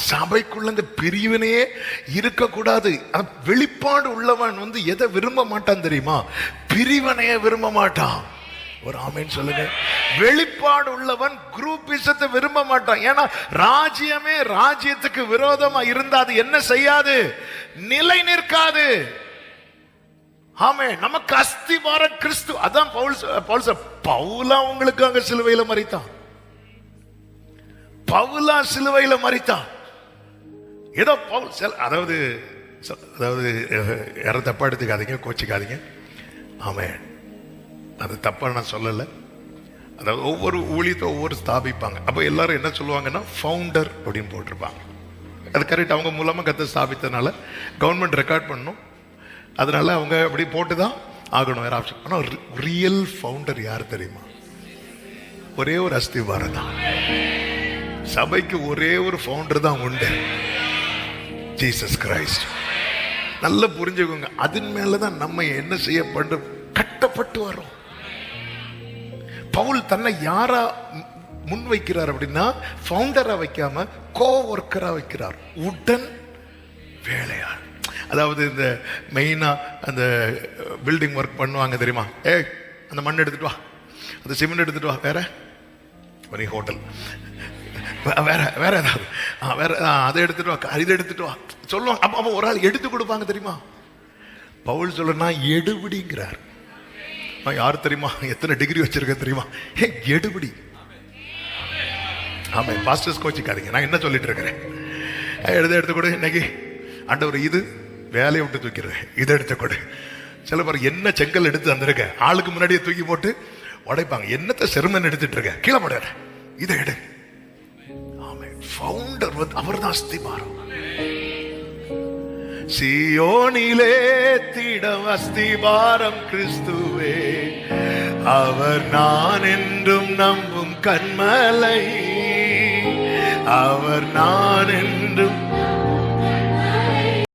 சபைக்குள்ள இந்த பிரிவினையே இருக்கக்கூடாது. வெளிப்பாடு உள்ளவன் எதை விரும்ப மாட்டான் தெரியுமா? பிரிவினைய விரும்ப மாட்டான். ஒரு ஆமேன் சொல்லுங்க. வெளிப்பாடு உள்ளவன் குரூப்பிசத்தை விரும்ப மாட்டான். ஏன்னா ராஜ்யமே ராஜ்யத்துக்கு விரோதமா இருந்தா அது என்ன செய்யாது? நிலை நிற்காது. ஆமே, நமக்கு அஸ்திவார கிறிஸ்து. அதான் பவுலா உங்களுக்காக சிலுவையில மரித்தான். பவுலா சிலுவையில மரித்தான். ஏதோ பவுல் அதாவது யாரும் தப்பா எடுத்துக்காதீங்க, கோச்சிக்காதீங்க. ஆமே, அது தப்பா நான் சொல்லல. அதாவது ஒவ்வொரு ஊழியத்தை ஒவ்வொரு ஸ்தாபிப்பாங்க. அப்ப எல்லாரும் என்ன சொல்லுவாங்கன்னா ஃபவுண்டர் அப்படின்னு போட்டிருப்பாங்க. அது கரெக்ட். அவங்க மூலமா கத்த ஸ்தாபித்தனால கவர்மெண்ட் ரெக்கார்ட் பண்ணணும். அதனால அவங்க அப்படி போட்டுதான் ஆகணும், வேற ஆப்ஷன். ஆனா ரியல் ஃபவுண்டர் யார் தெரியுமா? ஒரே ஒரு அஸ்திவாரம் தான். சபைக்கு ஒரே ஒரு ஃபவுண்டர் தான் உண்டு, ஜீசஸ் கிரைஸ்ட். நல்லா புரிஞ்சுக்கோங்க. அதன் மேலதான் நம்ம என்ன செய்யப்பட்டு கட்டப்பட்டு வரோம். பவுல் தன்னை யாரா முன் வைக்கிறார் அப்படின்னா ஃபவுண்டரா வைக்காம கோ ஒர்க்கரா வைக்கிறார், உடன் வேலையாள். அதாவது இந்த மெயினா அந்த பில்டிங் ஒர்க் பண்ணுவாங்க தெரியுமா? அந்த மண் எடுத்துட்டு வா, அந்த சிமெண்ட் எடுத்துட்டு வா, வேற ஒரு ஹோட்டல், வேற வேற ஏதாவது வேற அதை எடுத்துட்டு வா, இதை எடுத்துட்டு வா சொல்லுவாங்க. அப்ப ஒரு ஆள் எடுத்து கொடுப்பாங்க தெரியுமா? பவுல் சொல்ல எடுபிடிங்கிறார். யார் தெரியுமா? எத்தனை டிகிரி வச்சிருக்க தெரியுமா? எடுபிடி. ஆமா, பாஸ்டர்ஸ் கோச்சிக்காதீங்க. நான் என்ன சொல்லிட்டு இருக்கிறேன்? எடுத்து கொடு. இன்னைக்கு ஆண்டவர் இது வேலையை விட்டு தூக்கிறேன், இதை எடுத்து கொடு. சில பேர் என்ன செங்கல் எடுத்து வந்திருக்க ஆளுக்கு முன்னாடியே தூக்கி போட்டு உடைப்பாங்க. என்னத்தை செருமன் எடுத்துட்டு இருக்க, கீழே போட, இதை எடு. ஆமா, ஃபவுண்டர் அவர் தான் அஸ்திபாரம். சியோனிலே திடம் அஸ்திபாரம் கிறிஸ்துவே, அவர் நான் என்றும் நம்பும் கண்மலை, அவர் நான் என்றும்